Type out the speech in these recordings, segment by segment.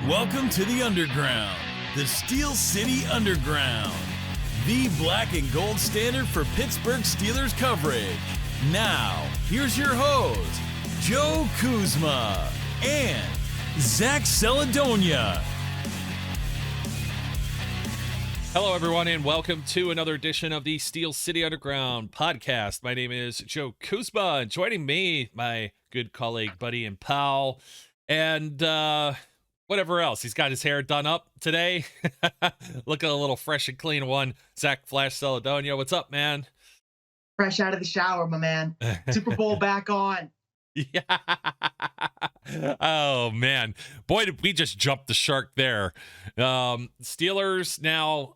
Welcome to the Underground, the Steel City Underground, the black and gold standard for Pittsburgh Steelers coverage. Now, here's your host, Joe Kuzma and Zach Celadonia. Hello, everyone, and welcome to another edition of the Steel City Underground podcast. My name is Joe Kuzma, and joining me, my good colleague, buddy, and pal, and whatever else. He's got his hair done up today. Looking a little fresh and clean one. Zach Flash Celadonia, what's up, man? Fresh out of the shower, my man. Super Bowl back on. Yeah. Oh, man. Boy, did we just jump the shark there. Steelers now,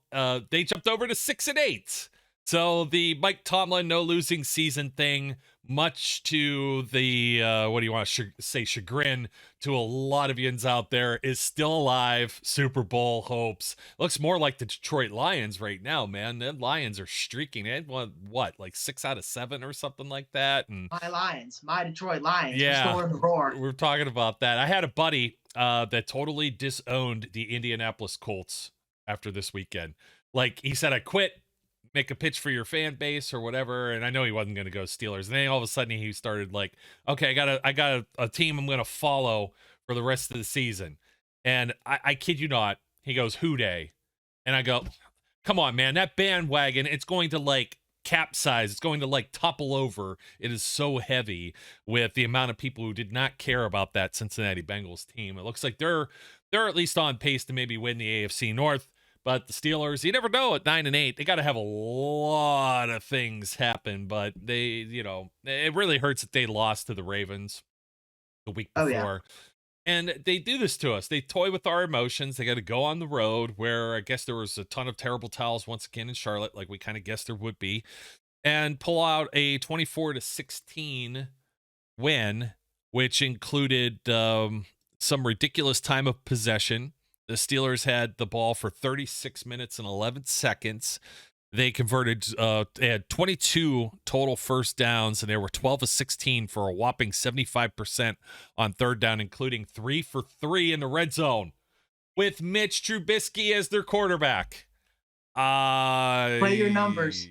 they jumped over to 6-8. So the Mike Tomlin no losing season thing, much to the, what do you want to say, chagrin to a lot of yins out there, is still alive. Super Bowl hopes. Looks more like the Detroit Lions right now, man. The Lions are streaking. They had what, like 6 out of 7 or something like that? And my Detroit Lions. Yeah, restoring the roar. We're talking about that. I had a buddy that totally disowned the Indianapolis Colts after this weekend. Like, he said, I quit. Make a pitch for your fan base or whatever, and I know he wasn't going to go Steelers. And then all of a sudden he started like, okay, I got a team I'm going to follow for the rest of the season. And I kid you not, he goes, who day? And I go, come on, man, that bandwagon, it's going to like capsize. It's going to like topple over. It is so heavy with the amount of people who did not care about that Cincinnati Bengals team. It looks like they're at least on pace to maybe win the AFC North. But the Steelers, you never know at 9-8. They got to have a lot of things happen. But they, you know, it really hurts that they lost to the Ravens the week before. Yeah. And they do this to us. They toy with our emotions. They got to go on the road where I guess there was a ton of terrible towels once again in Charlotte, like we kind of guessed there would be, and pull out a 24-16 win, which included some ridiculous time of possession. The Steelers had the ball for 36 minutes and 11 seconds. They converted, they had 22 total first downs, and they were 12 of 16 for a whopping 75% on third down, including 3 for 3 in the red zone with Mitch Trubisky as their quarterback. Play your numbers.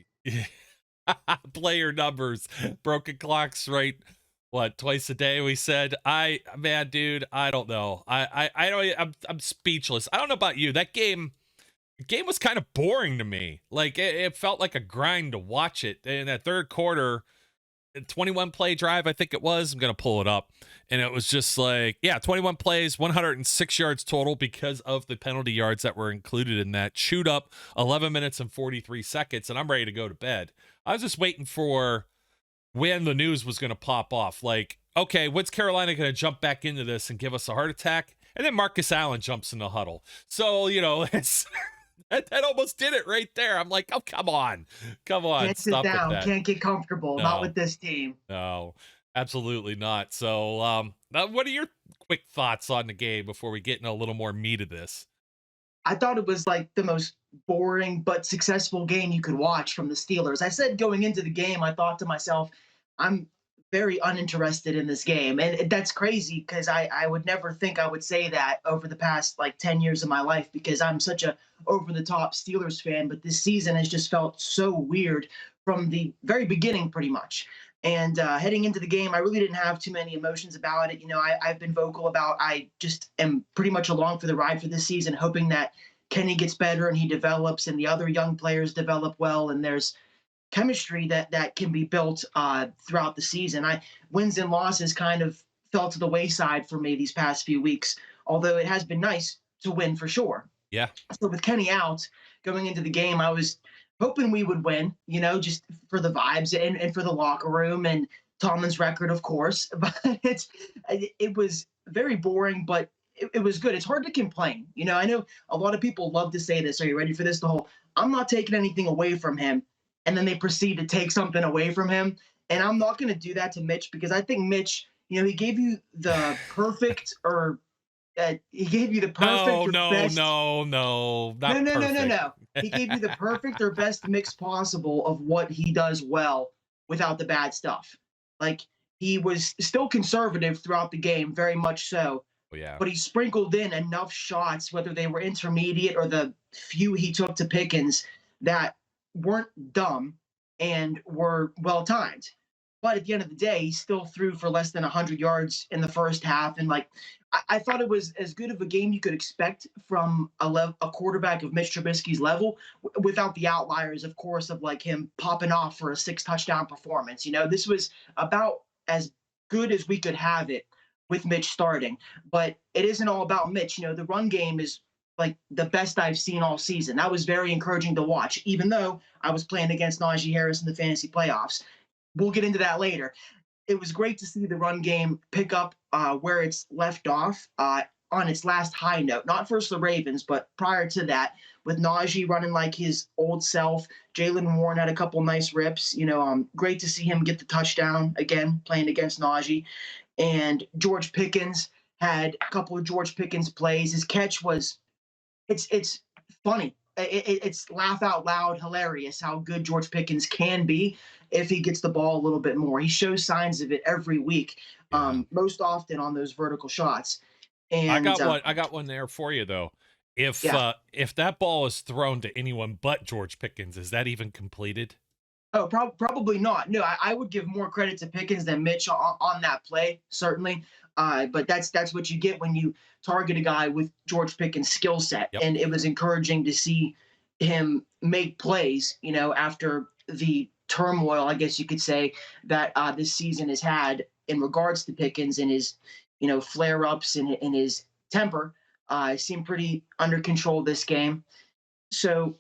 Play your numbers. Broken clocks, right? What, twice a day? We said, man, dude, I don't know. I'm speechless. I don't know about you. That game was kind of boring to me. Like it felt like a grind to watch it. In that third quarter, 21 play drive, I think it was. I'm gonna pull it up, and it was just like, 21 plays, 106 yards total because of the penalty yards that were included in that. Chewed up 11 minutes and 43 seconds, and I'm ready to go to bed. I was just waiting for when the news was going to pop off. Like, okay, when's Carolina going to jump back into this and give us a heart attack? And then Marcus Allen jumps in the huddle. So, you know, it's that almost did it right there. I'm like, oh, come on. Can't sit down. With that. Can't get comfortable. No. Not with this team. No, absolutely not. So, what are your quick thoughts on the game before we get in a little more meat of this? I thought it was like the most boring but successful game you could watch from the Steelers. I said going into the game, I thought to myself, I'm very uninterested in this game. And that's crazy because I would never think I would say that over the past like 10 years of my life because I'm such a over-the-top Steelers fan. But this season has just felt so weird from the very beginning pretty much. And heading into the game, I really didn't have too many emotions about it. You know, I've been vocal about I just am pretty much along for the ride for this season, hoping that Kenny gets better and he develops and the other young players develop well and there's chemistry that can be built throughout the season. Wins and losses kind of fell to the wayside for me these past few weeks, although it has been nice to win for sure. Yeah. So with Kenny out going into the game, I was hoping we would win, you know, just for the vibes and for the locker room and Tomlin's record, of course. But it was very boring, but it was good. It's hard to complain. You know, I know a lot of people love to say this. Are you ready for this? The whole, I'm not taking anything away from him. And then they proceed to take something away from him. And I'm not going to do that to Mitch because I think Mitch, you know, he gave you the perfect or he gave you the perfect best. No. He gave you the perfect or best mix possible of what he does well without the bad stuff. Like, he was still conservative throughout the game, very much so, Oh, yeah. but he sprinkled in enough shots, whether they were intermediate or the few he took to Pickens, that weren't dumb and were well timed. But at the end of the day, he still threw for less than 100 yards in the first half. And like, I thought it was as good of a game you could expect from a quarterback of Mitch Trubisky's level, without the outliers, of course, of like him popping off for a 6 touchdown performance. This was about as good as we could have it with Mitch starting. But it isn't all about Mitch. The run game is like the best I've seen all season. That was very encouraging to watch, even though I was playing against Naji Harris in the fantasy playoffs. We'll get into that later. It was great to see the run game pick up where it's left off on its last high note, not versus the Ravens, but prior to that, with Najee running like his old self. Jaylen Warren had a couple nice rips. Great to see him get the touchdown again, playing against Najee. And George Pickens had a couple of George Pickens plays. His catch was, it's funny. It's laugh out loud hilarious how good George Pickens can be if he gets the ball a little bit more. He shows signs of it every week, most often on those vertical shots. And I got one there for you though. If that ball is thrown to anyone but George Pickens, is that even completed? Oh, probably not. No, I would give more credit to Pickens than Mitch on that play, certainly. But that's what you get when you target a guy with George Pickens' skill set. Yep. And it was encouraging to see him make plays, after the turmoil, I guess you could say, that this season has had in regards to Pickens and his, flare-ups and his temper. Seemed pretty under control this game. So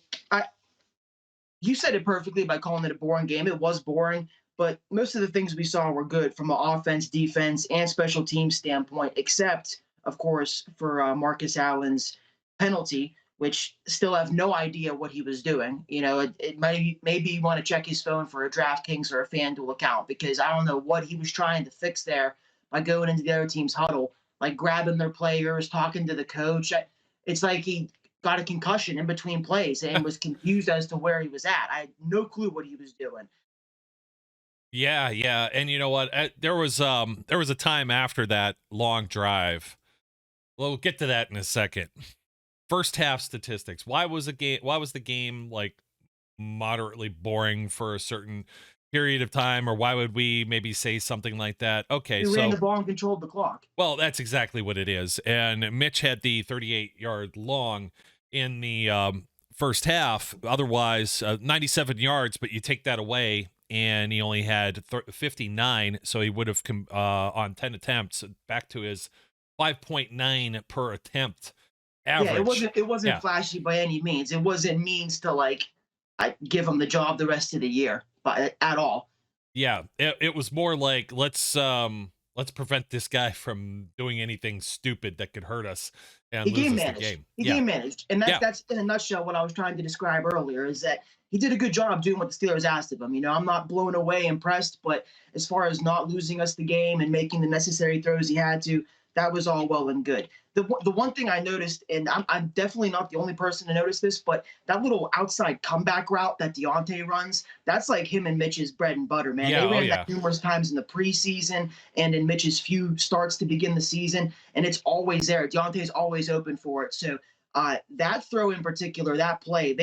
you said it perfectly by calling it a boring game. It was boring, but most of the things we saw were good from an offense, defense, and special teams standpoint, except, of course, for Marcus Allen's penalty, which still have no idea what he was doing. It maybe you want to check his phone for a DraftKings or a FanDuel account, because I don't know what he was trying to fix there by going into the other team's huddle, like grabbing their players, talking to the coach. It's like he got a concussion in between plays and was confused as to where he was at. I had no clue what he was doing. Yeah, and you know what? There was a time after that long drive. Well, we'll get to that in a second. First half statistics. Why was the game like moderately boring for a certain period of time, or why would we maybe say something like that? Okay, He ran the ball and controlled the clock. Well, that's exactly what it is. And Mitch had the 38-yard long in the first half. Otherwise, 97 yards, but you take that away, and he only had 59, so he would have on 10 attempts back to his 5.9 per attempt average. Yeah, it wasn't flashy by any means. It wasn't means to I give him the job the rest of the year, but at all. Yeah, it was more like let's prevent this guy from doing anything stupid that could hurt us and lose us the game. He game managed, and that's in a nutshell what I was trying to describe earlier. Is that he did a good job doing what the Steelers asked of him. I'm not blown away impressed, but as far as not losing us the game and making the necessary throws he had to, that was all well and good. The one thing I noticed, and I'm definitely not the only person to notice this, but that little outside comeback route that Deontay runs, that's like him and Mitch's bread and butter, man. They ran that numerous times in the preseason and in Mitch's few starts to begin the season, and it's always there. Deontay's always open for it. So that throw in particular, that play,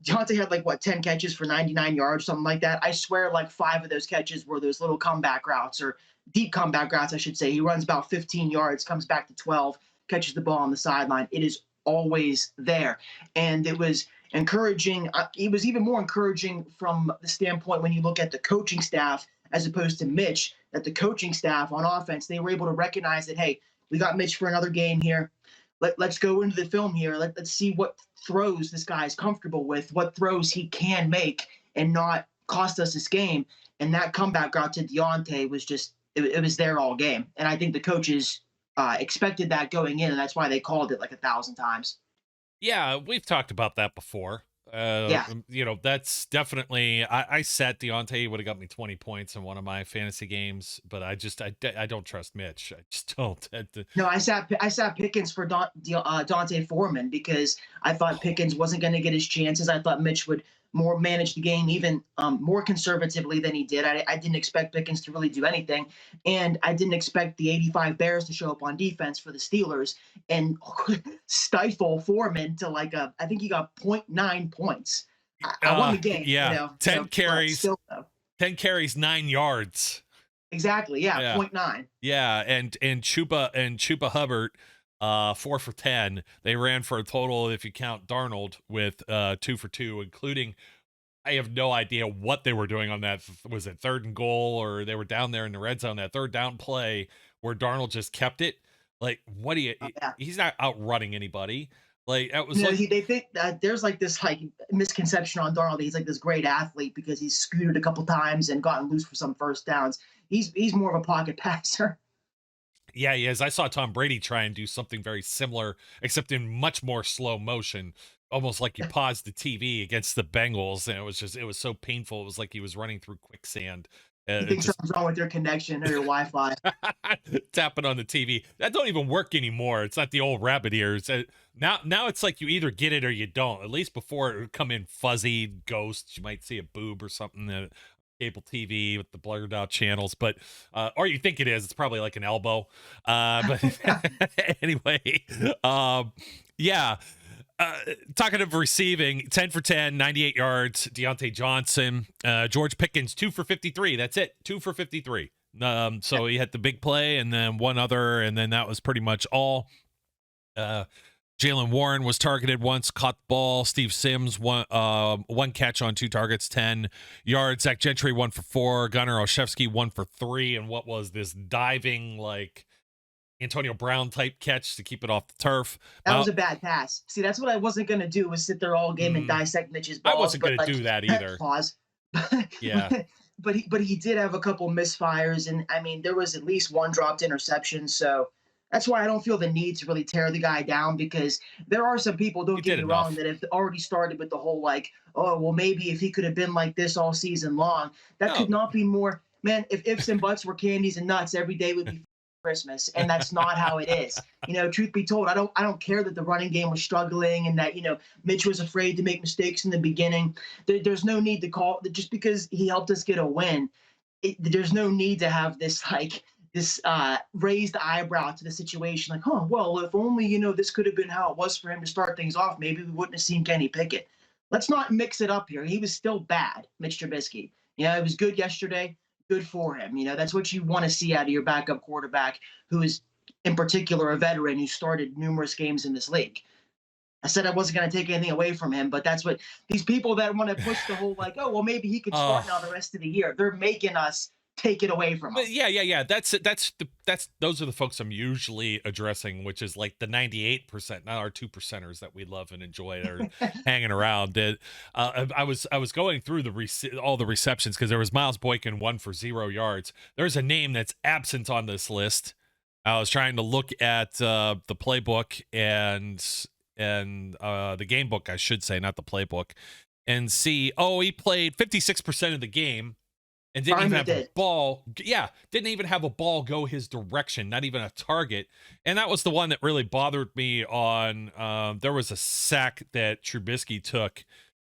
Deontay had 10 catches for 99 yards, something like that. I swear 5 of those catches were those little comeback routes, or deep comeback routes, I should say. He runs about 15 yards, comes back to 12, catches the ball on the sideline. It is always there. And it was encouraging. It was even more encouraging from the standpoint when you look at the coaching staff as opposed to Mitch, that the coaching staff on offense, they were able to recognize that, hey, we got Mitch for another game here. Let's go into the film here. Let's see what throws this guy's comfortable with, what throws he can make and not cost us this game. And that comeback route to Deontay was just, it was there all game. And I think the coaches expected that going in, and that's why they called it 1,000 times. Yeah, we've talked about that before. That's definitely. I sat Deontay, would have got me 20 points in one of my fantasy games, but I don't trust Mitch. I just don't. No, I sat Pickens for Dante Foreman because I thought Pickens wasn't going to get his chances. I thought Mitch would manage the game even more conservatively than he did. I didn't expect Pickens to really do anything, and I didn't expect the 85 Bears to show up on defense for the Steelers and stifle Foreman to I think he got 0.9 points. I won the game. Yeah, 10 carries, still, 10 carries, 9 yards. Exactly. Yeah, 0.9. Yeah, and Chuba Hubbard, 4 for 10. They ran for a total, if you count Darnold, with 2 for 2, including, I have no idea what they were doing on that. Was it 3rd and goal, or they were down there in the red zone, that 3rd down play where Darnold just kept it? Like, what do you? He's not outrunning anybody. Like, that was they think that there's this misconception on Darnold. He's this great athlete because he's scooted a couple times and gotten loose for some first downs. He's more of a pocket passer. Yeah, he is. I saw Tom Brady try and do something very similar, except in much more slow motion, almost like he paused the TV against the Bengals, and it was so painful. It was like he was running through quicksand. You think something's wrong with your connection or your Wi-Fi? Tapping on the TV. That don't even work anymore. It's not the old rabbit ears. Now it's like you either get it or you don't. At least before it would come in fuzzy ghosts. You might see a boob or something. Cable TV with the blurred out channels, but or you think it is. It's probably like an elbow. But anyway, yeah. Talking of receiving, 10 for 10, 98 yards. Deontay Johnson, George Pickens, 2 for 53. That's it, 2 for 53. So he had the big play and then one other, and then that was pretty much all. Jalen Warren was targeted once, caught the ball. Steve Sims, one catch on 2 targets, 10 yards. Zach Gentry, 1 for 4. Gunnar Olszewski, 1 for 3. And what was this diving, Antonio Brown type catch to keep it off the turf? That was a bad pass. See, that's what I wasn't going to do, was sit there all game and dissect Mitch's balls. I wasn't going to do that either. Pause. Yeah. But he did have a couple misfires, and I mean, there was at least one dropped interception, so that's why I don't feel the need to really tear the guy down, because there are some people, don't get me wrong, that have already started with the whole oh, well, maybe if he could have been like this all season long, that could not be more. Man, if ifs and buts were candies and nuts, every day would be Christmas, and that's not how it is. Truth be told, I don't care that the running game was struggling and that Mitch was afraid to make mistakes in the beginning. There's no need to call just because he helped us get a win. There's no need to have this raised eyebrow to the situation, well, if only this could have been how it was for him to start things off, maybe we wouldn't have seen Kenny Pickett. Let's not mix it up here. He was still bad, Mitch Trubisky. It was good yesterday. Good for him. That's what you want to see out of your backup quarterback, who is in particular a veteran who started numerous games in this league. I said I wasn't going to take anything away from him, but that's what these people that want to push the whole oh, well, maybe he could start now the rest of the year. They're making us take it away from him. Yeah. Those are the folks I'm usually addressing, which is the 98%, not our 2%ers that we love and enjoy are hanging around. I was going through all the receptions because there was Miles Boykin, 1 for 0 yards. There's a name that's absent on this list. I was trying to look at the playbook and the game book, I should say, not the playbook, and see, he played 56% of the game. And didn't even have a ball. Yeah, didn't even have a ball go his direction, not even a target. And that was the one that really bothered me on there was a sack that Trubisky took.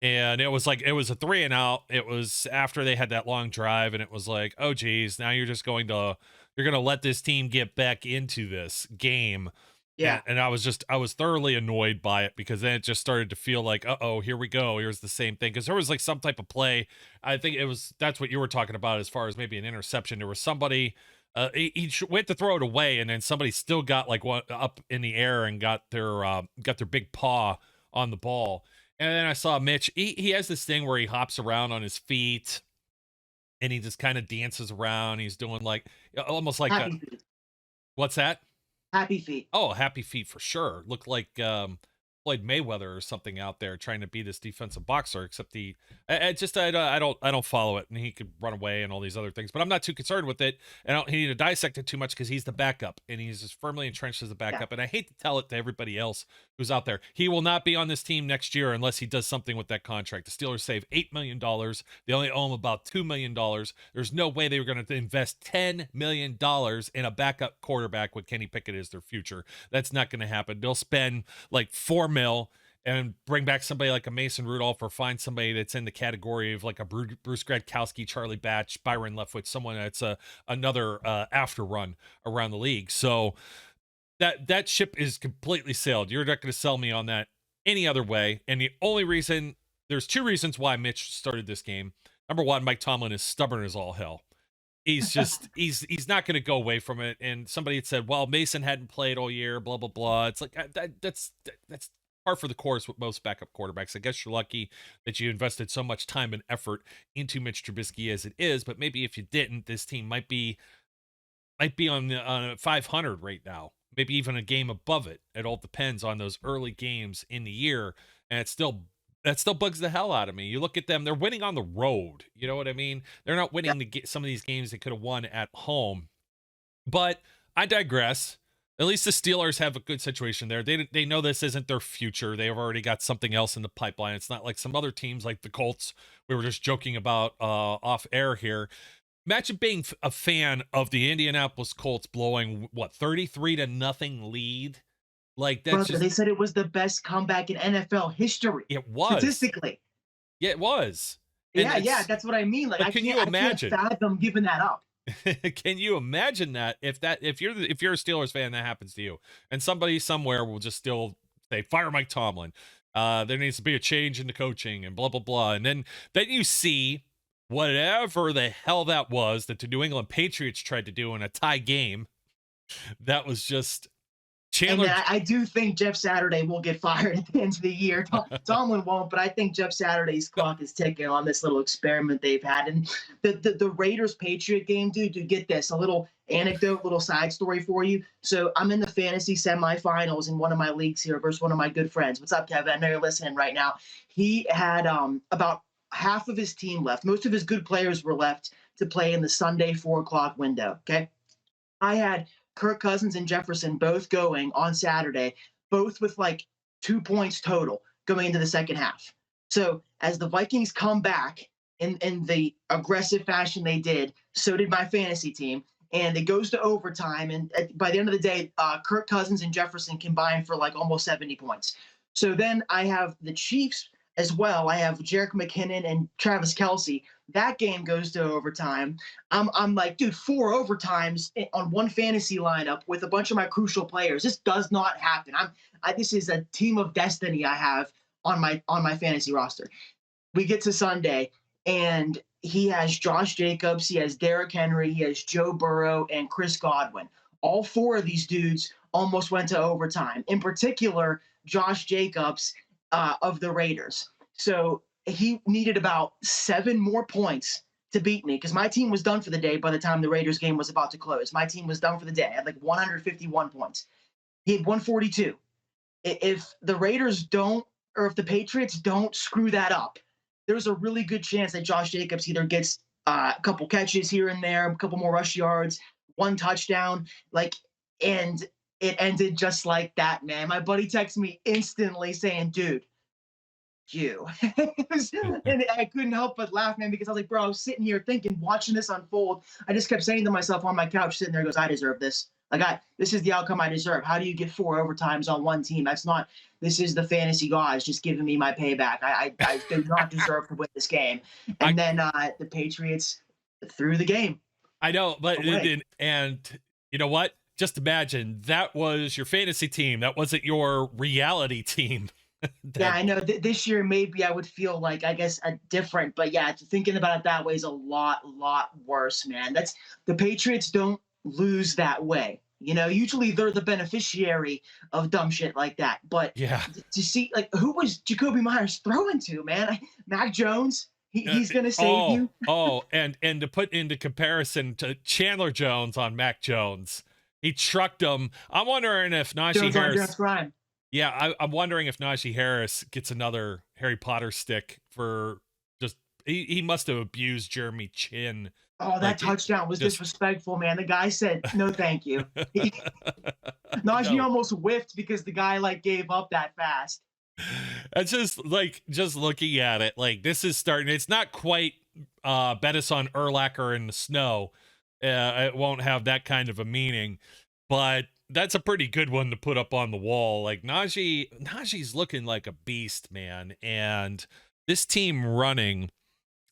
And it was a 3-and-out. It was after they had that long drive, and it was oh geez, now you're going to let this team get back into this game. Yeah. And I was thoroughly annoyed by it, because then it just started to feel uh-oh, here we go. Here's the same thing. Because there was some type of play. I think that's what you were talking about as far as maybe an interception. There was somebody, he went to throw it away, and then somebody still got one up in the air and got their big paw on the ball. And then I saw Mitch. He has this thing where he hops around on his feet, and he just kind of dances around. He's doing almost like what's that? Happy feet. Oh, happy feet for sure. Looked like Floyd Mayweather or something out there trying to be this defensive boxer, except I don't follow it, and he could run away and all these other things, but I'm not too concerned with it, and I don't need to dissect it too much because he's the backup, and he's as firmly entrenched as the backup, and I hate to tell it to everybody else who's out there. He will not be on this team next year unless he does something with that contract. The Steelers save $8 million. They only owe him about $2 million. There's no way they were going to invest $10 million in a backup quarterback when Kenny Pickett is their future. That's not going to happen. They'll spend $4 million and bring back somebody like a Mason Rudolph, or find somebody that's in the category of like a Bruce Gradkowski, Charlie Batch, Byron Leftwich, someone that's another after run around the league. So that ship is completely sailed. You're not going to sell me on that any other way. And the only reason, there's two reasons why Mitch started this game. Number one, Mike Tomlin is stubborn as all hell. He's just he's not going to go away from it. And somebody had said, well, Mason hadn't played all year, blah blah blah. It's like that's par for the course with most backup quarterbacks. I guess you're lucky that you invested so much time and effort into Mitch Trubisky as it is, but maybe if you didn't, this team might be on 500 right now, maybe even a game above it. It all depends on those early games in the year, and that still bugs the hell out of me. You look at them, they're winning on the road. You know what I mean? They're not winning some of these games they could have won at home. But I digress. At least the Steelers have a good situation there. They know this isn't their future. They've already got something else in the pipeline. It's not like some other teams like the Colts we were just joking about off air here. Imagine being a fan of the Indianapolis Colts blowing, 33-0 lead. Like that's Brother, they said it was the best comeback in NFL history. It was. Statistically. Yeah, it was. Yeah, that's what I mean. Like, can you imagine? I can't fathom giving that up. Can you imagine that if you're a Steelers fan, that happens to you, and somebody somewhere will just still say, fire Mike Tomlin. There needs to be a change in the coaching and blah blah blah, and then you see whatever the hell that was that the New England Patriots tried to do in a tie game. That was just Chandler. And I do think Jeff Saturday will get fired at the end of the year. Tomlin won't, but I think Jeff Saturday's clock is ticking on this little experiment they've had. And the Raiders-Patriot game, dude, get this. A little anecdote, little side story for you. So I'm in the fantasy semifinals in one of my leagues here versus one of my good friends. What's up, Kevin? I know you're listening right now. He had about half of his team left. Most of his good players were left to play in the Sunday 4 o'clock window, okay? I had Kirk Cousins and Jefferson both going on Saturday, both with like 2 points total going into the second half. So as the Vikings come back in the aggressive fashion they did, so did my fantasy team. And it goes to overtime. And by the end of the day, Kirk Cousins and Jefferson combined for like almost 70 points. So then I have the Chiefs as well. I have Jerick McKinnon and Travis Kelce. That game goes to overtime. I'm like, dude, 4 overtimes on one fantasy lineup with a bunch of my crucial players. This does not happen. This is a team of destiny I have on my fantasy roster. We get to Sunday, and he has Josh Jacobs, he has Derrick Henry, he has Joe Burrow, and Chris Godwin. All 4 of these dudes almost went to overtime. In particular, Josh Jacobs of the Raiders. So he needed about 7 more points to beat me because my team was done for the day by the time the Raiders game was about to close. My team was done for the day. I had like 151 points. He had 142. If the Raiders don't, or if the Patriots don't screw that up, there's a really good chance that Josh Jacobs either gets a couple catches here and there, a couple more rush yards, 1 touchdown, and it ended just like that, man. My buddy texted me instantly saying, dude, you. And I couldn't help but laugh, man, because I was like, bro, I was sitting here thinking, watching this unfold. I just kept saying to myself on my couch, sitting there, goes, I deserve this. This is the outcome I deserve. How do you get 4 overtimes on one team? This is the fantasy gods just giving me my payback. I do not deserve to win this game. And then the Patriots threw the game. I know, but and you know what? Just imagine that was your fantasy team. That wasn't your reality team. Yeah, I know. This year, maybe I would feel like, I guess, different. But yeah, thinking about it that way is a lot worse, man. The Patriots don't lose that way. You know, usually they're the beneficiary of dumb shit like that. But yeah, to see, like, who was Jacoby Myers throwing to, man? Mac Jones, he's going to save you. And to put into comparison to Chandler Jones on Mac Jones, he trucked him. I'm wondering if Naji Harris. Yeah, I'm wondering if Naji Harris gets another Harry Potter stick for just he must have abused Jeremy Chin. Oh, that touchdown was disrespectful, man. The guy said, no, thank you. Najee almost whiffed because the guy gave up that fast. It's just looking at it, this is starting. It's not quite Bettis on Urlacher in the snow. It won't have that kind of a meaning, but that's a pretty good one to put up on the wall. Like Naji's looking like a beast, man. And this team running,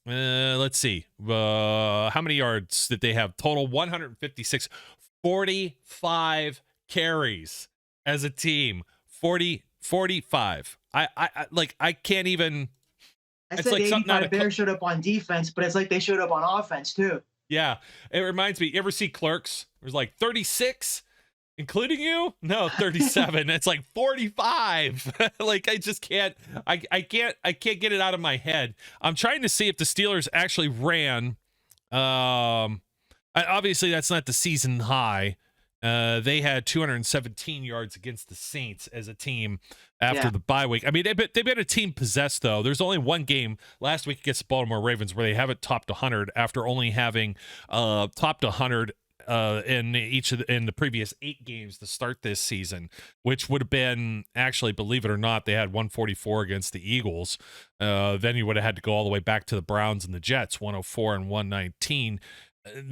let's see, how many yards did they have total? 156, 45 carries as a team. 45. I can't even. I It's said like 85 Bears showed up on defense, but it's like they showed up on offense too. Yeah, it reminds me. You ever see Clerks? There's like 36, including you. No, 37. It's like 45. Like I just can't. I can't get it out of my head. I'm trying to see if the Steelers actually ran. Obviously that's not the season high. They had 217 yards against the Saints as a team after the bye week. I mean, they've been a team possessed, though. There's only one game last week against the Baltimore Ravens where they haven't topped 100 after only having topped 100 in the previous 8 games to start this season, which would have been, actually, believe it or not, they had 144 against the Eagles. Then you would have had to go all the way back to the Browns and the Jets, 104 and 119.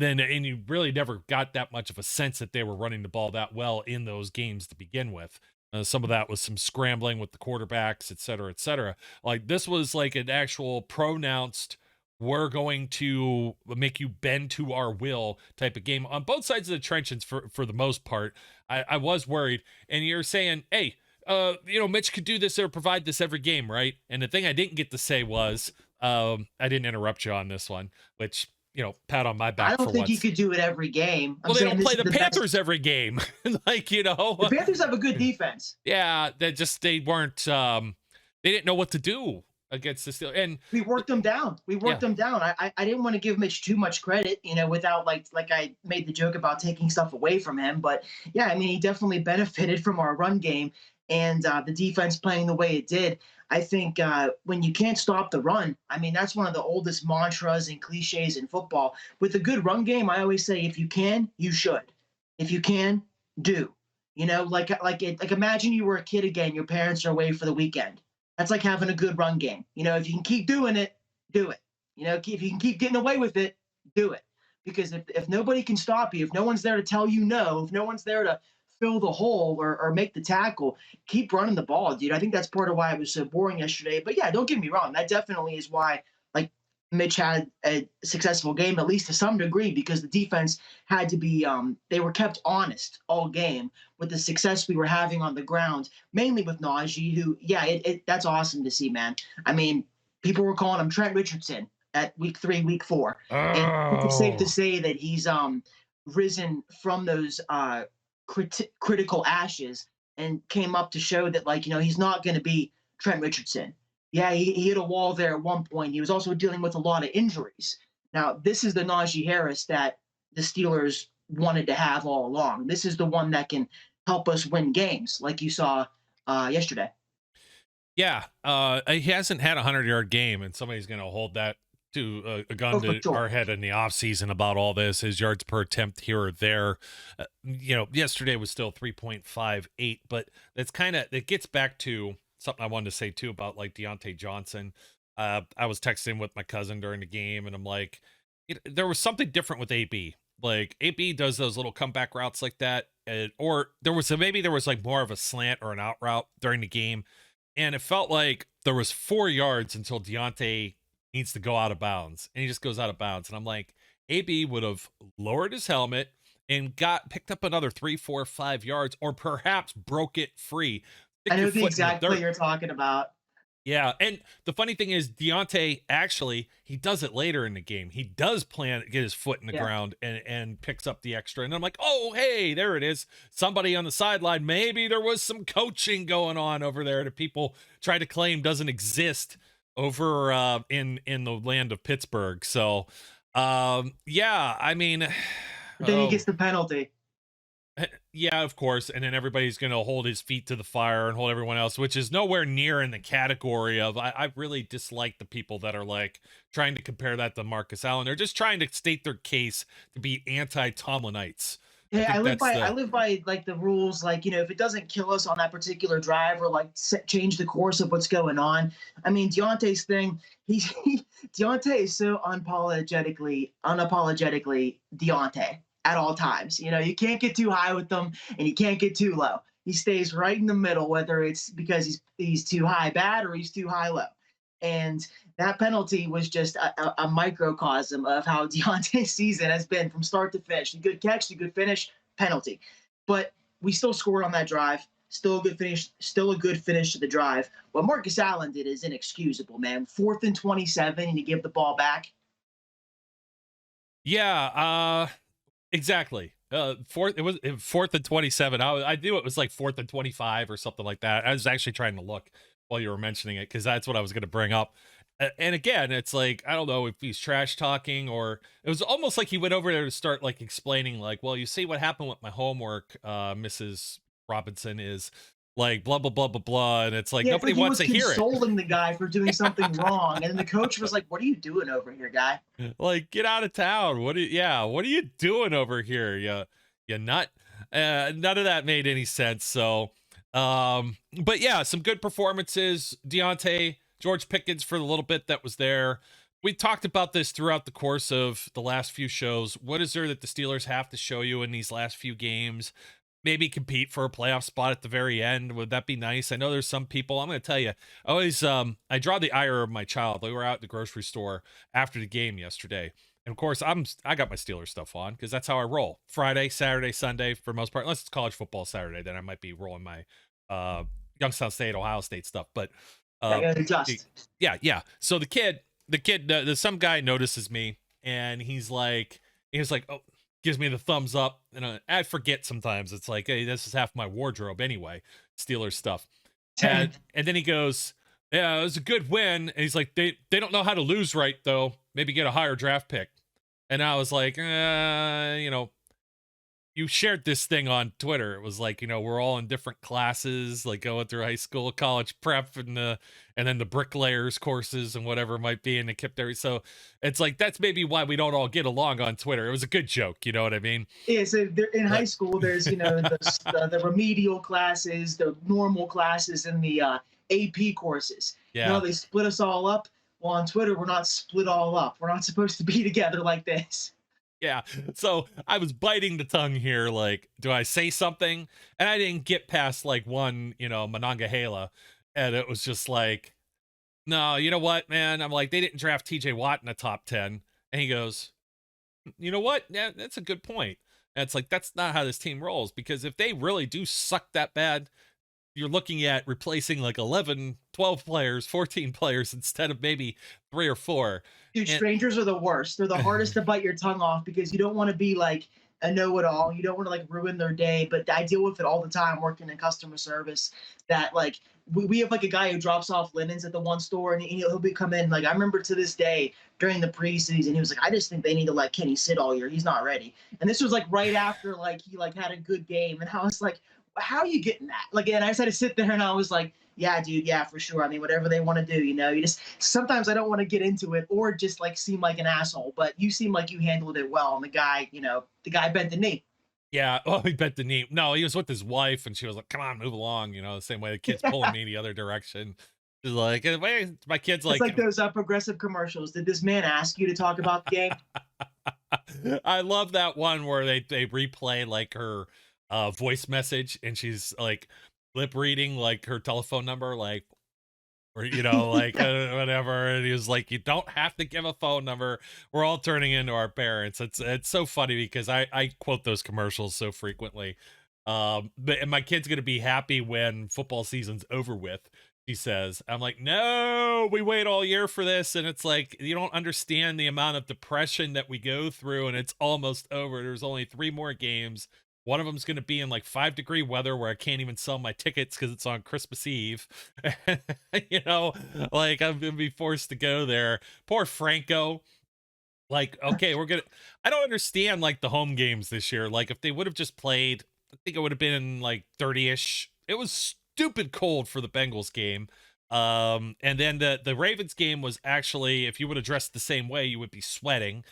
And you really never got that much of a sense that they were running the ball that well in those games to begin with. Some of that was some scrambling with the quarterbacks, et cetera, et cetera. Like this was like an actual pronounced, we're going to make you bend to our will type of game on both sides of the trenches for the most part. I was worried. And you're saying, hey, Mitch could do this or provide this every game, right? And the thing I didn't get to say was, I didn't interrupt you on this one, which, pat on my back. I don't think he could do it every game. Well, they don't play the Panthers every game. The Panthers have a good defense. Yeah, they weren't. They didn't know what to do against the Steelers, and we worked them down. I didn't want to give Mitch too much credit, without like I made the joke about taking stuff away from him. But yeah, I mean, he definitely benefited from our run game and the defense playing the way it did. I think when you can't stop the run, I mean, that's one of the oldest mantras and cliches in football. With a good run game, I always say, if you can, you should. If you can, do. Like imagine you were a kid again, your parents are away for the weekend. That's like having a good run game. If you can keep doing it, do it. If you can keep getting away with it, do it. Because if nobody can stop you, if no one's there to tell you no, if no one's there to fill the hole or make the tackle, keep running the ball, dude. I think that's part of why it was so boring yesterday. But yeah, don't get me wrong. That definitely is why Mitch had a successful game, at least to some degree, because the defense had to be they were kept honest all game with the success we were having on the ground, mainly with Naji, who, that's awesome to see, man. I mean, people were calling him Trent Richardson at week 3, week 4. Oh. And it's safe to say that he's risen from those critical ashes and came up to show that, he's not going to be Trent Richardson. Yeah, he hit a wall there at one point. He was also dealing with a lot of injuries. Now, this is the Naji Harris that the Steelers wanted to have all along. This is the one that can help us win games, like you saw yesterday. Yeah, he hasn't had a 100-yard game, and somebody's going to hold that to a gun to our head in the offseason about all this, his yards per attempt here or there. Yesterday was still 3.58, but it gets back to something I wanted to say too about Deontay Johnson. I was texting with my cousin during the game, and I'm like, there was something different with AB. Like AB does those little comeback routes like that, or there was more of a slant or an out route during the game, and it felt like there was 4 yards until Deontay needs to go out of bounds, and he just goes out of bounds, and I'm like, AB would have lowered his helmet and picked up another 3, 4, 5 yards, or perhaps broke it free. I know the exact play you're talking about. Yeah, and the funny thing is, Deontay actually, he does it later in the game. He does get his foot in the ground and picks up the extra. And I'm like, oh, hey, there it is. Somebody on the sideline. Maybe there was some coaching going on over there that people try to claim doesn't exist over in the land of Pittsburgh. So, I mean. Then he gets the penalty. Yeah, of course. And then everybody's going to hold his feet to the fire and hold everyone else, which is nowhere near in the category of, I really dislike the people that are trying to compare that to Marcus Allen. They're just trying to state their case to be anti-Tomlinites. Yeah, I live by the rules, if it doesn't kill us on that particular drive or change the course of what's going on. I mean, Deontay's thing, Deontay is so unapologetically Deontay. at all times. You can't get too high with them and you can't get too low. He stays right in the middle, whether it's because he's too high bad or he's too high low. And that penalty was just a microcosm of how Deontay's season has been from start to finish. A good catch, a good finish, penalty. But we still scored on that drive. Still a good finish. Still a good finish to the drive. What Marcus Allen did is inexcusable, man. 4th and 27, and you give the ball back. Yeah, exactly. It was 4th and 27. I knew it was like 4th and 25 or something like that. I was actually trying to look while you were mentioning it because that's what I was going to bring up. And again, it's like, I don't know if he's trash talking, or it was almost like he went over there to start like explaining like, well, you see what happened with my homework, Mrs. Robinson, is like blah blah blah blah blah, and it's like nobody wants to hear it. Consoling the guy for doing something wrong, and the coach was like, "What are you doing over here, guy? Like, get out of town. What are you doing over here? You nut." None of that made any sense. So, but yeah, some good performances. Deontay, George Pickens for the little bit that was there. We talked about this throughout the course of the last few shows. What is there that the Steelers have to show you in these last few games? Maybe compete for a playoff spot at the very end. Would that be nice? I know there's some people, I'm going to tell you, I draw the ire of my child. We were out at the grocery store after the game yesterday. And of course, I got my Steelers stuff on because that's how I roll. Friday, Saturday, Sunday, for the most part, unless it's college football Saturday, then I might be rolling my Youngstown State, Ohio State stuff. But yeah. So the kid, some guy notices me, and he was like, oh, gives me the thumbs up, and I forget sometimes. It's like, hey, this is half my wardrobe anyway, Steelers stuff. And then he goes, yeah, it was a good win. And he's like, they don't know how to lose right, though. Maybe get a higher draft pick. And I was like, you shared this thing on Twitter. It was like, we're all in different classes, like going through high school, college prep, and then the bricklayers courses and whatever it might be. And it kept there. So it's like, that's maybe why we don't all get along on Twitter. It was a good joke. You know what I mean? Yeah. So in high school, there's, the remedial classes, the normal classes, and the AP courses. Yeah. They split us all up. Well, on Twitter, we're not split all up. We're not supposed to be together like this. Yeah. So I was biting the tongue here. Like, do I say something? And I didn't get past like one, Monongahela. And it was just like, no, you know what, man? I'm like, they didn't draft TJ Watt in the top 10. And he goes, you know what? Yeah, that's a good point. And it's like, that's not how this team rolls, because if they really do suck that bad, you're looking at replacing like 11, 12 players, 14 players instead of maybe 3 or 4. Dude, strangers are the worst. They're the hardest to bite your tongue off because you don't want to be like a know-it-all. You don't want to like ruin their day. But I deal with it all the time working in customer service, that like we have like a guy who drops off linens at the one store, and he'll come in. Like, I remember to this day during the preseason, he was like, I just think they need to let Kenny sit all year. He's not ready. And this was like right after like he like had a good game. And I was like, how are you getting that? Like, and I just had to sit there and I was like, yeah, dude, yeah, for sure. I mean, whatever they want to do, you just, sometimes I don't want to get into it or just like seem like an asshole, but you seem like you handled it well. And the guy bent the knee. Yeah. Oh, he bent the knee. No, he was with his wife, and she was like, come on, move along. The same way the kid's pulling me the other direction. She's like, hey, my kid's like, it's like those progressive commercials. Did this man ask you to talk about the game? I love that one where they replay like her voice message, and she's like lip reading like her telephone number, like, or like whatever, and he was like, you don't have to give a phone number, we're all turning into our parents. It's so funny because I quote those commercials so frequently. And my kid's gonna be happy when football season's over with, he says. I'm like, no, we wait all year for this. And it's like, you don't understand the amount of depression that we go through, and it's almost over. There's only 3 more games. One of them's going to be in like 5-degree weather where I can't even sell my tickets because it's on Christmas Eve. Like, I'm going to be forced to go there. Poor Franco. Like, okay, I don't understand like the home games this year. Like, if they would have just played, I think it would have been like 30-ish. It was stupid cold for the Bengals game. And then the Ravens game was actually, if you would have dressed the same way, you would be sweating.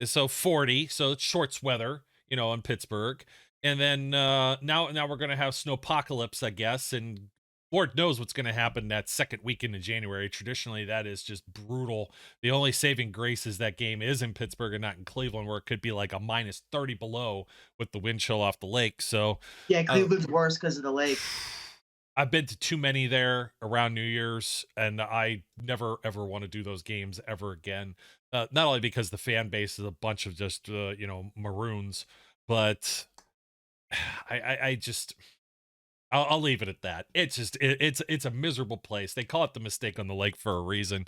So 40, so it's shorts weather, in Pittsburgh. And then now we're going to have snowpocalypse, I guess, and Lord knows what's going to happen that second weekend in January. Traditionally, that is just brutal. The only saving grace is that game is in Pittsburgh and not in Cleveland, where it could be like a minus 30 below with the wind chill off the lake. So, Yeah, Cleveland's worse because of the lake. I've been to too many there around New Year's, and I never, ever want to do those games ever again. Not only because the fan base is a bunch of just, maroons, but I just... I'll leave it at that. It's just it's a miserable place. They call it the mistake on the lake for a reason,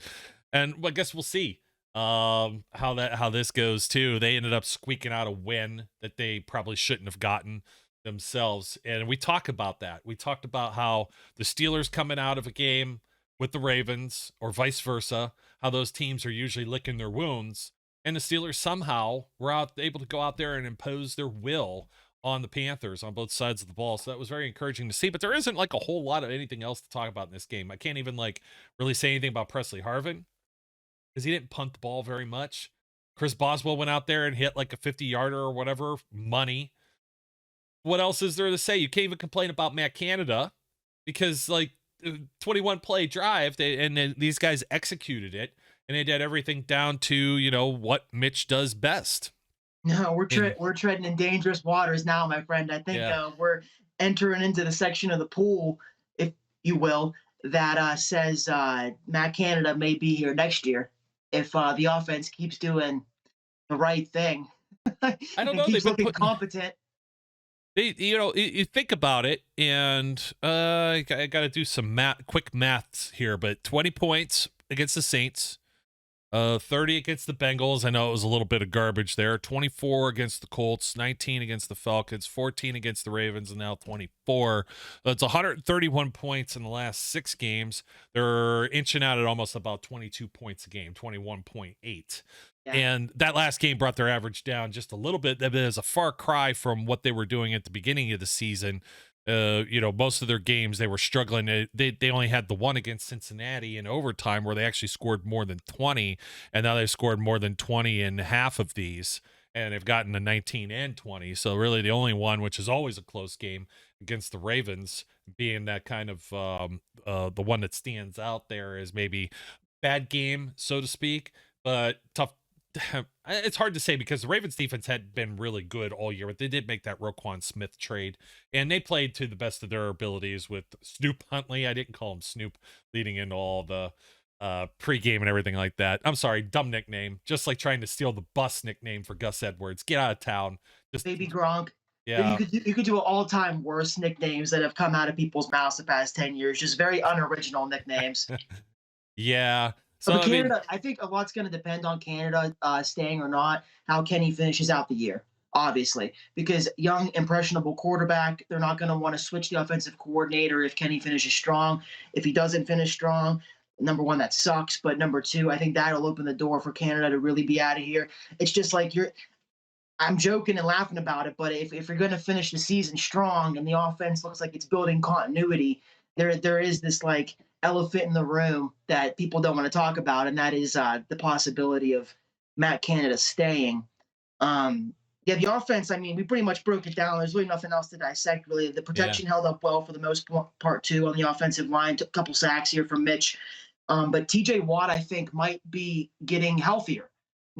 and I guess we'll see how this goes too. They ended up squeaking out a win that they probably shouldn't have gotten themselves, and we talk about that. We talked about how the Steelers coming out of a game with the Ravens or vice versa, how those teams are usually licking their wounds, and the Steelers somehow were able to go out there and impose their will on the Panthers on both sides of the ball. So that was very encouraging to see, but there isn't like a whole lot of anything else to talk about in this game. I can't even like really say anything about Presley Harvin because he didn't punt the ball very much. Chris Boswell went out there and hit like a 50-yarder or whatever, money. What else is there to say? You can't even complain about Matt Canada because like 21 play drive, these guys executed it and they did everything down to, what Mitch does best. No, we're treading in dangerous waters now, my friend. I think we're entering into the section of the pool, if you will, that says Matt Canada may be here next year if the offense keeps doing the right thing. I don't know. Keeps looking competent. You think about it, and I got to do some quick maths here, but 20 points against the Saints. 30 against the Bengals. I know it was a little bit of garbage there. 24 against the Colts, 19 against the Falcons, 14 against the Ravens, and now 24. That's 131 points in the last 6 games. They're inching out at almost about 22 points a game, 21.8. Yeah. And that last game brought their average down just a little bit. That is a far cry from what they were doing at the beginning of the season. Most of their games they were struggling. They only had the one against Cincinnati in overtime where they actually scored more than 20, and now they've scored more than 20 in half of these, and they've gotten to 19 and 20. So really the only one, which is always a close game against the Ravens, being that kind of the one that stands out there is maybe bad game, so to speak, but tough. It's hard to say because the Ravens defense had been really good all year, but they did make that Roquan Smith trade, and they played to the best of their abilities with Snoop Huntley. I didn't call him Snoop leading into all the pregame and everything like that. I'm sorry, dumb nickname. Just like trying to steal the bus nickname for Gus Edwards. Get out of town. Just Baby Gronk. Yeah. You could do all-time worst nicknames that have come out of people's mouths the past 10 years. Just very unoriginal nicknames. Yeah. So Canada, I think a lot's going to depend on Canada staying or not, how Kenny finishes out the year, obviously, because young, impressionable quarterback, they're not going to want to switch the offensive coordinator if Kenny finishes strong. If he doesn't finish strong, number one, that sucks. But number two, I think that'll open the door for Canada to really be out of here. It's just like I'm joking and laughing about it, but if you're going to finish the season strong and the offense looks like it's building continuity, there is this like elephant in the room that people don't want to talk about, and that is the possibility of Matt Canada staying. The offense, I mean, we pretty much broke it down. There's really nothing else to dissect, really. The protection held up well for the most part, too, on the offensive line. Took a couple sacks here from Mitch. But TJ Watt, I think, might be getting healthier.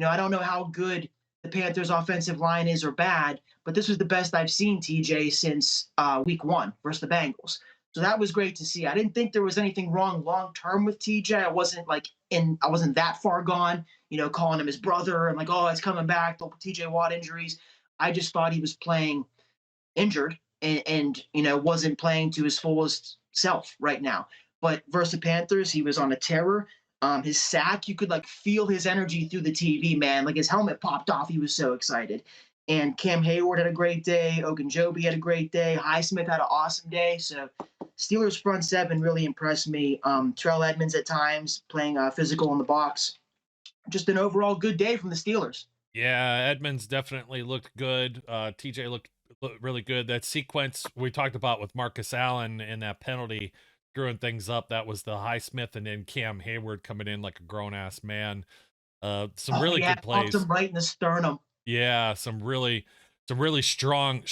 I don't know how good the Panthers' offensive line is or bad, but this was the best I've seen TJ since week 1 versus the Bengals. So that was great to see. I didn't think there was anything wrong long-term with TJ. I wasn't that far gone, calling him his brother and like, oh, it's coming back, the TJ Watt injuries. I just thought he was playing injured and wasn't playing to his fullest self right now. But versus the Panthers, he was on a terror. His sack, you could like feel his energy through the TV, man. Like his helmet popped off. He was so excited. And Cam Hayward had a great day. Ogunjobi had a great day. Highsmith had an awesome day. So Steelers front seven really impressed me. Terrell Edmonds at times playing physical in the box. Just an overall good day from the Steelers. Yeah, Edmonds definitely looked good. TJ looked really good. That sequence we talked about with Marcus Allen and that penalty screwing things up, that was the Highsmith and then Cam Hayward coming in like a grown-ass man. Some really good plays. Popped him right in the sternum. Yeah, some really strong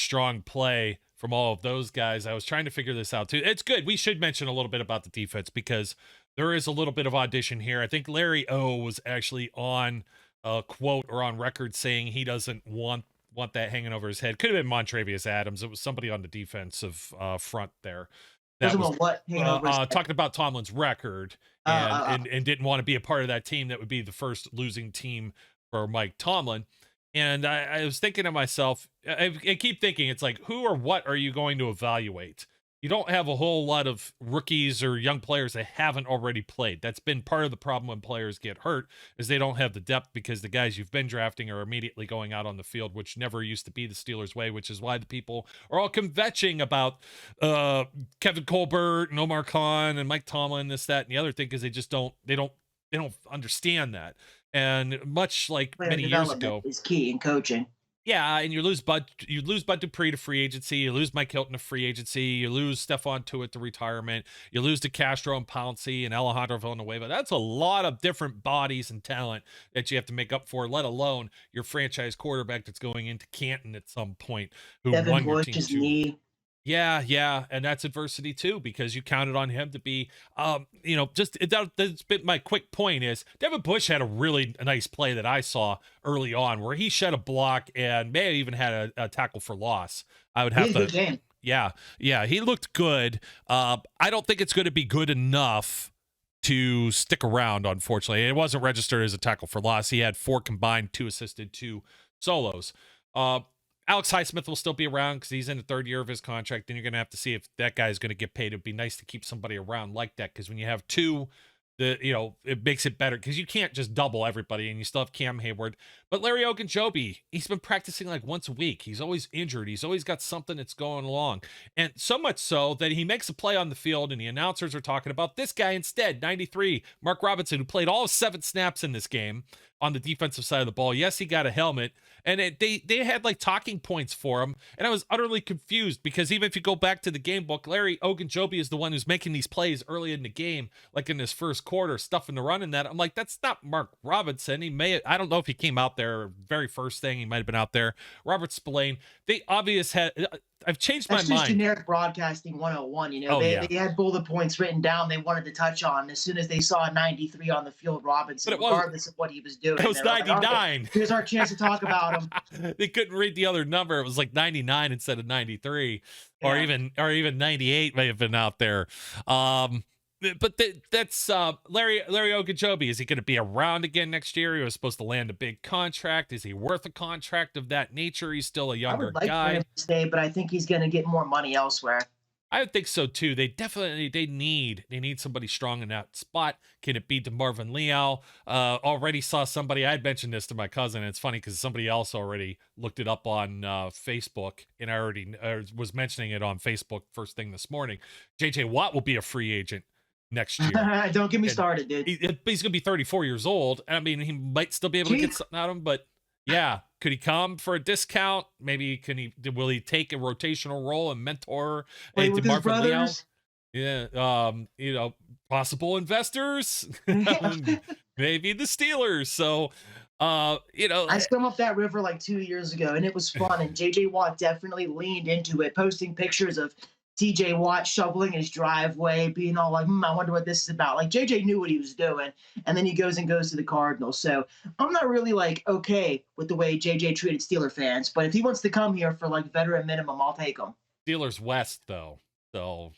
play from all of those guys. I was trying to figure this out too. It's good. We should mention a little bit about the defense because there is a little bit of audition here. I think Larry O was actually on a quote or on record saying he doesn't want that hanging over his head. Could have been Montrevious Adams. It was somebody on the defensive front there. That was what talking about Tomlin's record and didn't want to be a part of that team that would be the first losing team for Mike Tomlin. And I was thinking to myself, I keep thinking, it's like, who or what are you going to evaluate? You don't have a whole lot of rookies or young players that haven't already played. That's been part of the problem when players get hurt, is they don't have the depth because the guys you've been drafting are immediately going out on the field, which never used to be the Steelers' way, which is why the people are all kvetching about Kevin Colbert and Omar Khan and Mike Tomlin, this, that, and the other thing, because they don't understand that. And much like many years ago, is key in coaching. Yeah, and you lose Bud Dupree to free agency, you lose Mike Hilton to free agency, you lose Stephon Tuitt to retirement, you lose DeCastro and Pouncey and Alejandro Villanueva. That's a lot of different bodies and talent that you have to make up for, let alone your franchise quarterback that's going into Canton at some point, who Devin won your Bush's team. knee. Yeah, and that's adversity too, because you counted on him to be, that's been my quick point is Devin Bush had a really nice play that I saw early on where he shed a block and may have even had a tackle for loss. I would have Good game. Yeah, he looked good. I don't think it's going to be good enough to stick around, unfortunately. It wasn't registered as a tackle for loss. He had 4 combined, 2 assisted, 2 solos. Alex Highsmith will still be around because he's in the 3rd year of his contract. Then you're going to have to see if that guy is going to get paid. It'd be nice to keep somebody around like that, because when you have 2, it makes it better, because you can't just double everybody, and you still have Cam Hayward. But Larry Ogunjobi, he's been practicing like once a week. He's always injured. He's always got something that's going along. And so much so that he makes a play on the field, and the announcers are talking about this guy instead, 93, Mark Robinson, who played all 7 snaps in this game on the defensive side of the ball. Yes, he got a helmet, and they had like talking points for him, and I was utterly confused, because even if you go back to the game book, Larry Ogunjobi is the one who's making these plays early in the game, like in this first quarter, stuffing the run in that. I'm like, that's not Mark Robinson. I don't know if he came out there very first thing. He might have been out there. Robert Spillane. I've changed my mind. That's just generic broadcasting 101. They had bullet points written down they wanted to touch on as soon as they saw 93 on the field, Robinson, regardless of what he was doing. It was 99. Like, okay, here's our chance to talk about him. They couldn't read the other number. It was like 99 instead of 93, or even 98 may have been out there. But that's Larry Ogunjobi. Is he going to be around again next year? He was supposed to land a big contract. Is he worth a contract of that nature? He's still a younger guy. I would like for him to stay, but I think he's going to get more money elsewhere. I would think so too. They need somebody strong in that spot. Can it be DeMarvin Leal? Already saw somebody. I had mentioned this to my cousin. And it's funny because somebody else already looked it up on Facebook, and I already was mentioning it on Facebook first thing this morning. JJ Watt will be a free agent next year. Don't get me started, dude. He's going to be 34 years old. I mean, he might still be able to get something out of him, but yeah. Could he come for a discount? Maybe will he take a rotational role and mentor with his brothers? Yeah. Possible investors, maybe the Steelers. So, I swam up that river like 2 years ago, and it was fun. And JJ Watt definitely leaned into it, posting pictures of TJ Watt shoveling his driveway, being all like, I wonder what this is about. Like, JJ knew what he was doing, and then he goes to the Cardinals. So I'm not really like okay with the way JJ treated Steeler fans, but if he wants to come here for like veteran minimum, I'll take him. Steelers West though, so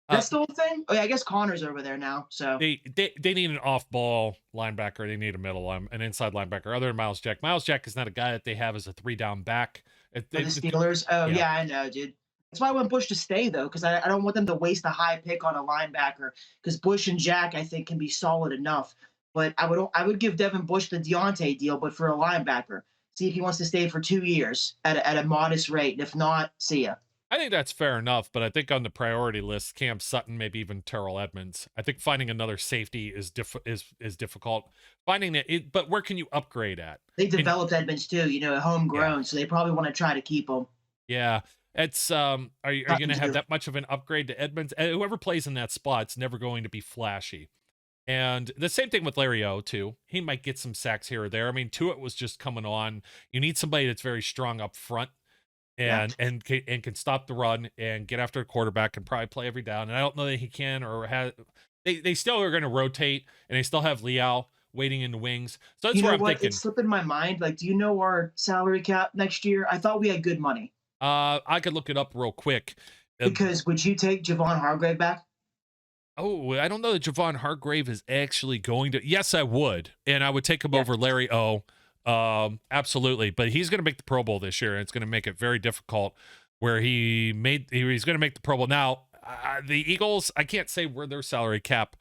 that's the whole thing. Oh yeah, I guess Connor's over there now. So they need an off-ball linebacker. They need an inside linebacker other than Miles Jack. Miles Jack is not a guy that they have as a 3-down back. The Steelers. Yeah, I know, dude. That's why I want Bush to stay, though, because I don't want them to waste a high pick on a linebacker, because Bush and Jack, I think, can be solid enough. But I would give Devin Bush the Deontay deal, but for a linebacker. See if he wants to stay for 2 years at a modest rate. And if not, see ya. I think that's fair enough, but I think on the priority list, Cam Sutton, maybe even Terrell Edmonds. I think finding another safety is difficult. Finding it, but where can you upgrade at? They developed Edmonds too, homegrown, so they probably want to try to keep him. Yeah. It's are you going to have that much of an upgrade to Edmonds? Whoever plays in that spot's never going to be flashy. And the same thing with Larry O too. He might get some sacks here or there. I mean, Tuitt was just coming on. You need somebody that's very strong up front. and can stop the run and get after the quarterback and probably play every down. And I don't know that he can or has. They still are going to rotate, and they still have Liao waiting in the wings. So that's where I'm thinking. It's slipping my mind. Like, do you know our salary cap next year? I thought we had good money. I could look it up real quick. Because would you take Javon Hargrave back? Oh, I don't know that Javon Hargrave is actually going to. Yes, I would, and I would take him over Larry O. Absolutely, but he's going to make the Pro Bowl this year, and it's going to make it very difficult. Where he's going to make the Pro Bowl now. The Eagles, I can't say where their salary cap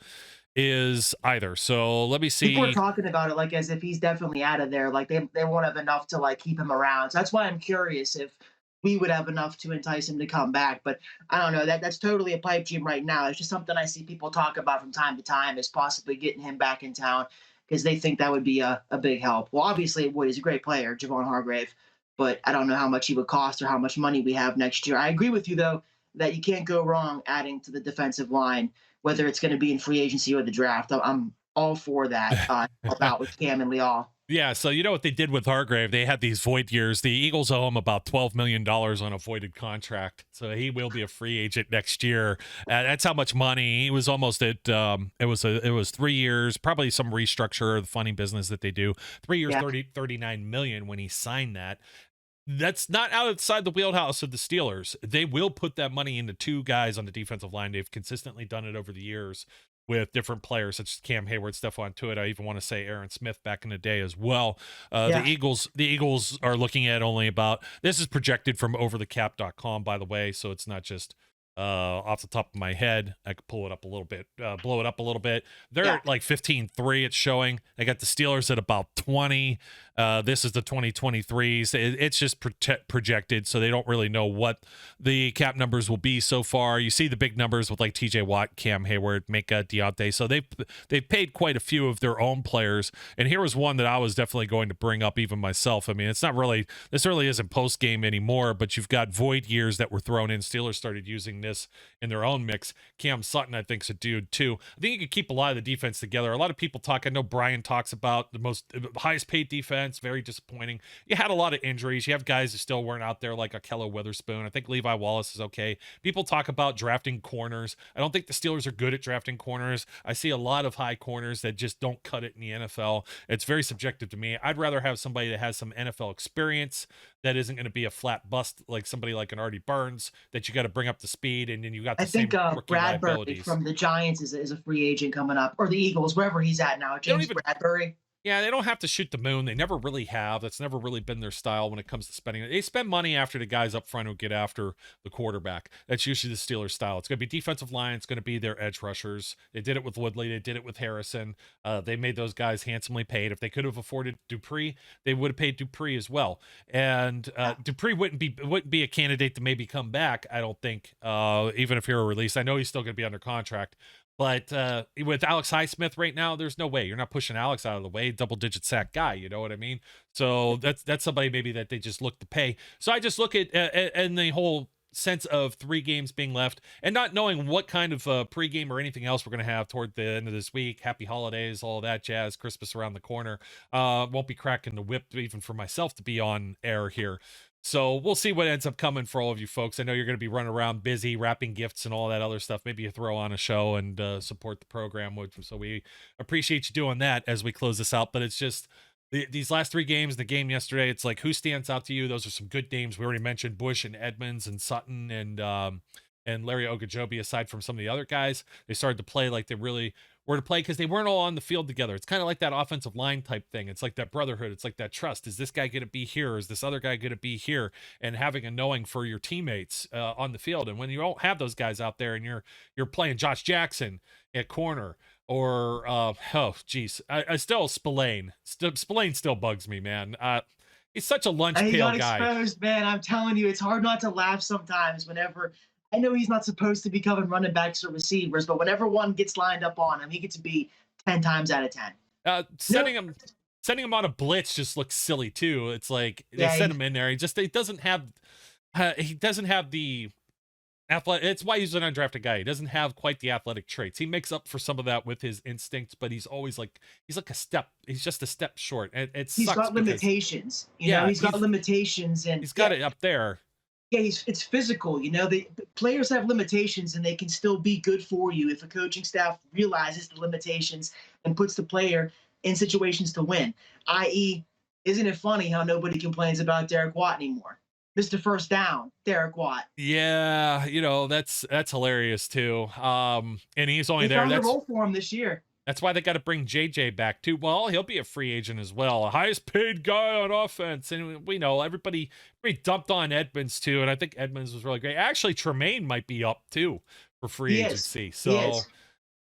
is either. So let me see. People are talking about it like as if he's definitely out of there. Like they won't have enough to like keep him around. So that's why I'm curious if we would have enough to entice him to come back. But I don't know. That's totally a pipe dream right now. It's just something I see people talk about from time to time is possibly getting him back in town because they think that would be a big help. Well, obviously it would. He's a great player, Javon Hargrave, but I don't know how much he would cost or how much money we have next year. I agree with you, though, that you can't go wrong adding to the defensive line, whether it's going to be in free agency or the draft. I'm all for that, about with Cam and Leal. Yeah, so you know what they did with Hargrave? They had these void years. The Eagles owe him about $12 million on a voided contract, so he will be a free agent next year. That's how much money. He was almost at. It was 3 years, probably some restructure of the funny business that they do. 3 years, yeah. 39 million when he signed that. That's not outside the wheelhouse of the Steelers. They will put that money into two guys on the defensive line. They've consistently done it over the years with different players such as Cam Hayward, Stephon Tuitt. I even want to say Aaron Smith back in the day as well. The Eagles are looking at only about, this is projected from overthecap.com, by the way, so it's not just off the top of my head. I could pull it up a little bit, blow it up a little bit. They're at like 15-3, it's showing. They got the Steelers at about 20. This is the 2023s. It's just projected, so they don't really know what the cap numbers will be so far. You see the big numbers with like TJ Watt, Cam Hayward, Mika, Deontay. So they've paid quite a few of their own players. And here was one that I was definitely going to bring up even myself. I mean, this really isn't post game anymore, but you've got void years that were thrown in. Steelers started using this in their own mix. Cam Sutton, I think, is a dude too. I think you could keep a lot of the defense together. A lot of people talk. I know Brian talks about the highest paid defense. Very disappointing. You had a lot of injuries. You have guys who still weren't out there like Akello Witherspoon. I think Levi Wallace is okay. People talk about drafting corners. I don't think the Steelers are good at drafting corners. I see a lot of high corners that just don't cut it in the NFL. It's very subjective to me. I'd rather have somebody that has some NFL experience that isn't going to be a flat bust like somebody like an Artie Burns that you got to bring up to speed, and then you got the same rookie Bradbury liabilities. From the Giants is a free agent coming up, or the Eagles, wherever he's at now. James Bradbury. Yeah, they don't have to shoot the moon. They never really have. That's never really been their style when it comes to spending. They spend money after the guys up front who get after the quarterback. That's usually the Steelers' style. It's going to be defensive line. It's going to be their edge rushers. They did it with Woodley. They did it with Harrison. They made those guys handsomely paid. If they could have afforded Dupree, they would have paid Dupree as well. And Dupree wouldn't be a candidate to maybe come back, I don't think, even if you're a release. I know he's still going to be under contract. But with Alex Highsmith right now, there's no way. You're not pushing Alex out of the way, double-digit sack guy, you know what I mean? So that's somebody maybe that they just look to pay. So I just look at and the whole sense of 3 games being left and not knowing what kind of pregame or anything else we're going to have toward the end of this week. Happy holidays, all that jazz, Christmas around the corner. Won't be cracking the whip even for myself to be on air here. So we'll see what ends up coming for all of you folks. I know you're going to be running around busy, wrapping gifts and all that other stuff. Maybe you throw on a show and support the program. So we appreciate you doing that as we close this out. But it's just these last 3 games, the game yesterday, it's like, who stands out to you? Those are some good names. We already mentioned Bush and Edmonds and Sutton and Larry Ogunjobi, aside from some of the other guys. They started to play like they really were to play because they weren't all on the field together. It's kind of like that offensive line type thing. It's like that brotherhood. It's like that trust. Is this guy going to be here? Is this other guy going to be here? And having a knowing for your teammates on the field. And when you don't have those guys out there and you're playing Josh Jackson at corner or I still Spillane. Spillane still bugs me, man. He's such a lunch pail guy. He got exposed, man. I'm telling you, it's hard not to laugh sometimes whenever. I know he's not supposed to be covering running backs or receivers, but whenever one gets lined up on him, he gets to be 10 times out of 10. Sending him on a blitz just looks silly too. It's like they send him in there. He doesn't have the athletic. It's why he's an undrafted guy. He doesn't have quite the athletic traits. He makes up for some of that with his instincts, but he's always he's just a step short. He's got limitations. You know, he's got limitations, and he's got it up there. Yeah, it's physical. The players have limitations, and they can still be good for you if a coaching staff realizes the limitations and puts the player in situations to win. I.e., isn't it funny how nobody complains about Derek Watt anymore? Mr. First Down, Derek Watt. Yeah, that's hilarious too. And he's only They there. found a role for him this year. That's why they got to bring JJ back too. Well, he'll be a free agent as well, highest paid guy on offense, and we know everybody dumped on Edmonds too, and I think Edmonds was really great. Actually, Tremaine might be up too for free agency. So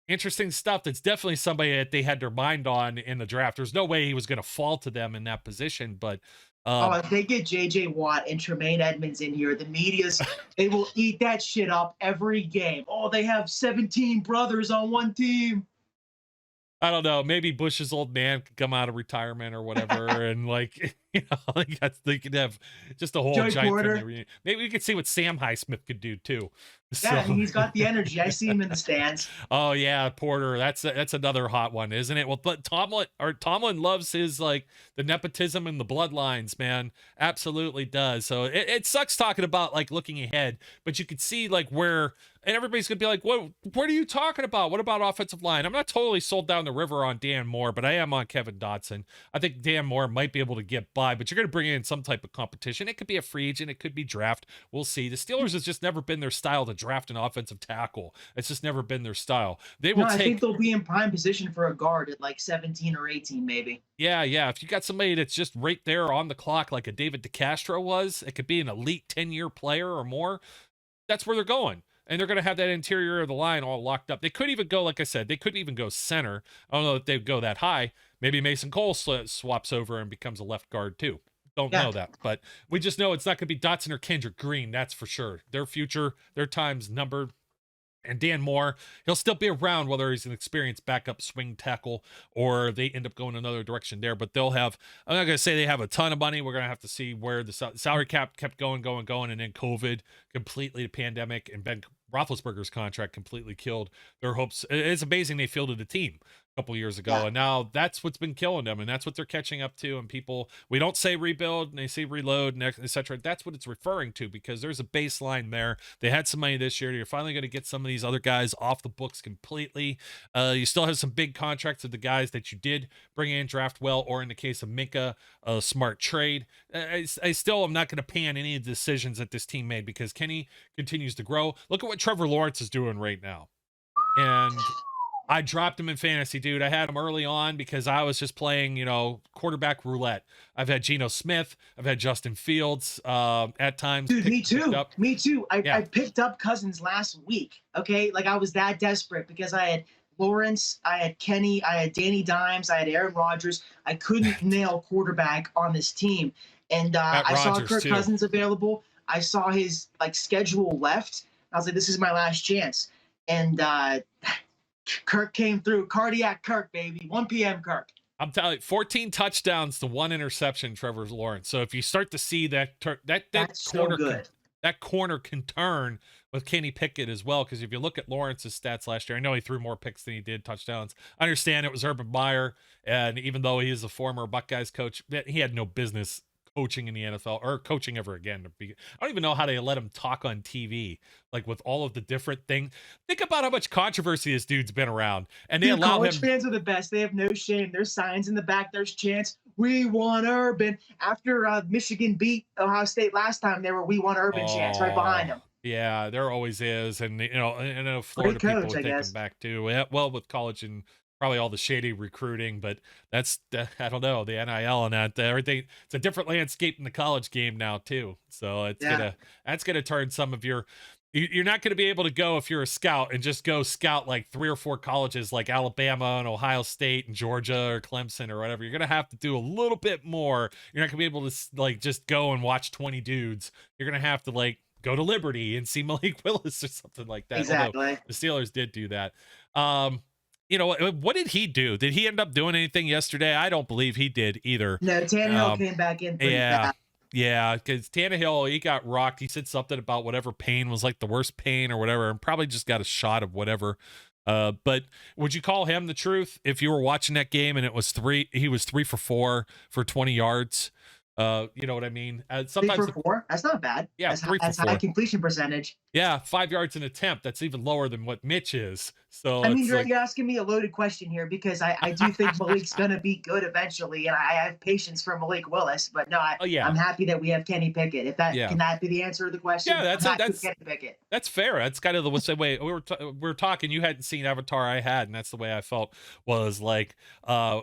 interesting stuff. That's definitely somebody that they had their mind on in the draft. There's no way he was going to fall to them in that position, but. If they get J.J. Watt and Tremaine Edmonds in here, the they will eat that shit up every game. Oh, they have 17 brothers on one team. I don't know. Maybe Bush's old man could come out of retirement or whatever, and they could have just a whole Joey giant Porter. family. Maybe we could see what Sam Highsmith could do too. Yeah, he's got the energy. I see him in the stands. Oh yeah, Porter. That's another hot one, isn't it? Well, but Tomlin loves his the nepotism and the bloodlines, man. Absolutely does. So it sucks talking about looking ahead, but you could see where. And everybody's going to be like, what are you talking about? What about offensive line? I'm not totally sold down the river on Dan Moore, but I am on Kevin Dotson. I think Dan Moore might be able to get by, but you're going to bring in some type of competition. It could be a free agent. It could be draft. We'll see. The Steelers has just never been their style to draft an offensive tackle. It's just never been their style. I think they'll be in prime position for a guard at 17 or 18 maybe. Yeah. If you got somebody that's just right there on the clock like a David DeCastro was, it could be an elite 10-year player or more. That's where they're going. And they're going to have that interior of the line all locked up. They could even go, like I said, they could even go center. I don't know if they'd go that high. Maybe Mason Cole swaps over and becomes a left guard too. Don't know that. But we just know it's not going to be Dotson or Kendrick Green. That's for sure. Their future, their time's numbered. And Dan Moore, he'll still be around, whether he's an experienced backup swing tackle or they end up going another direction there. But they'll have, I'm not going to say they have a ton of money. We're going to have to see where the salary cap kept going. And then COVID, completely the pandemic, and Ben Roethlisberger's contract completely killed their hopes. It's amazing they fielded a team a couple years ago, and now that's what's been killing them, and that's what they're catching up to. And people, we don't say rebuild, and they say reload, and etc. That's what it's referring to, because there's a baseline there. They had some money this year. You're finally going to get some of these other guys off the books completely. You still have some big contracts of the guys that you did bring in, draft well, or in the case of Minka, a smart trade. I still am not going to pan any of the decisions that this team made, because Kenny continues to grow. Look at what Trevor Lawrence is doing right now. And I dropped him in fantasy, dude. I had him early on because I was just playing, quarterback roulette. I've had Geno Smith. I've had Justin Fields at times. Dude, me too. I picked up Cousins last week, okay? I was that desperate because I had Lawrence, I had Kenny, I had Danny Dimes, I had Aaron Rodgers. I couldn't nail quarterback on this team. And I saw Kirk Cousins available. I saw his schedule left. I was like, this is my last chance. And Kirk came through. Cardiac Kirk, baby. 1 p.m. Kirk. I'm telling you, 14 touchdowns to 1 interception, Trevor Lawrence. So if you start to see that corner can turn with Kenny Pickett as well, because if you look at Lawrence's stats last year, I know he threw more picks than he did touchdowns. I understand it was Urban Meyer, and even though he is a former Buckeyes coach, he had no business coaching in the NFL or coaching ever again. I don't even know how they let him talk on TV, with all of the different things. Think about how much controversy this dude's been around, and they allow college him. Fans are the best. They have no shame. There's signs in the back. There's chants. We want Urban. After Michigan beat Ohio State last time, there were "We want Urban" chants right behind him. Yeah, there always is, and Florida people would take him back too. Yeah, well, with college and probably all the shady recruiting, but that's I don't know, the NIL and that everything. It's a different landscape in the college game now too. So that's gonna turn some of your. You're not going to be able to go, if you're a scout, and just go scout 3 or 4 colleges like Alabama and Ohio State and Georgia or Clemson or whatever. You're going to have to do a little bit more. You're not going to be able to just go and watch 20 dudes. You're going to have to go to Liberty and see Malik Willis or something like that. Exactly. Although the Steelers did do that. What did he do? Did he end up doing anything yesterday? I don't believe he did either. No, Tannehill came back in pretty fast. Yeah, because Tannehill, he got rocked. He said something about whatever pain was the worst pain or whatever, and probably just got a shot of whatever. But would you call him the truth if you were watching that game and he was 3 for 4 for 20 yards? You know what I mean? Three Sometimes, for four. That's not bad. yeah, That's 3 for that's high 4. completion percentage. Yeah, 5 yards an attempt. That's even lower than what Mitch is. So I mean, it's you're, like, you're asking me a loaded question here because I do think Malik's going to be good eventually, and I have patience for Malik Willis. But no, oh yeah, I'm happy that we have Kenny Pickett. If that yeah, can that be the answer to the question? yeah. That's I'm it. happy with Kenny Pickett. That's fair. That's kind of the same way we were talking. You hadn't seen Avatar, I had, and that's the way I felt. Was like,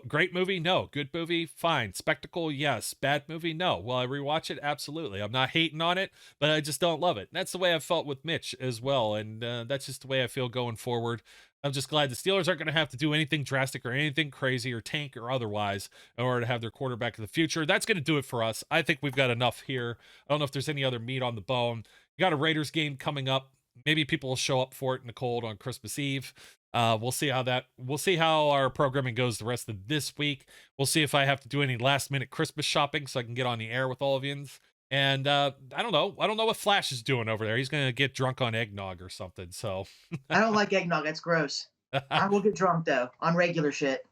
great movie, no. Good movie, fine. Spectacle, yes. Bad movie, no. Will I rewatch it? Absolutely. I'm not hating on it, but I just don't love it. And that's the way I felt with Mitch as well, and that's just the way I feel going forward. I'm just glad the Steelers aren't going to have to do anything drastic or anything crazy or tank or otherwise in order to have their quarterback of the future. That's going to do it for us. I think we've got enough here. I don't know if there's any other meat on the bone. You got a Raiders game coming up. Maybe people will show up for it in the cold on Christmas Eve. We'll see how our programming goes the rest of this week. We'll see if I have to do any last minute Christmas shopping so I can get on the air with all of you. And I don't know what Flash is doing over there. He's gonna get drunk on eggnog or something. So I don't like eggnog. That's gross. I will get drunk though on regular shit.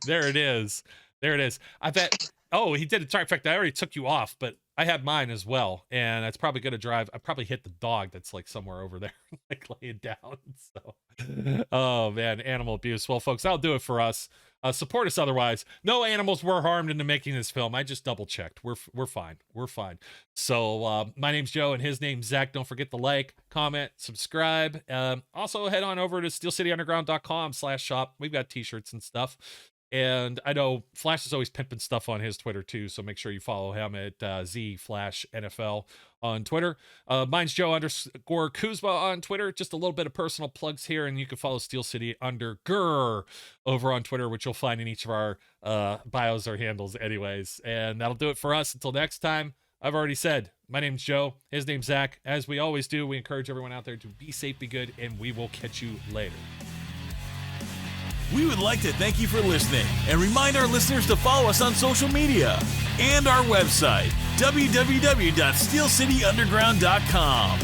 There it is. I bet. Oh, he did it. In fact, I already took you off, but I had mine as well, and that's probably gonna drive. I probably hit the dog that's like somewhere over there, like laying down. So, oh man, animal abuse. Well, folks, that'll do it for us. Support us otherwise. No animals were harmed into making this film. I just double checked. We're fine. We're fine. So my name's Joe and his name's Zach. Don't forget to like, comment, subscribe. Also head on over to steelcityunderground.com/shop. We've got t-shirts and stuff. And I know Flash is always pimping stuff on his Twitter too, so make sure you follow him at ZFlashNFL on Twitter. Mine's Joe_Kuzma on Twitter. Just a little bit of personal plugs here, and you can follow Steel City over on Twitter, which you'll find in each of our bios or handles anyways. And that'll do it for us. Until next time, I've already said, my name's Joe, his name's Zach. As we always do, we encourage everyone out there to be safe, be good, and we will catch you later. We would like to thank you for listening and remind our listeners to follow us on social media and our website, www.steelcityunderground.com.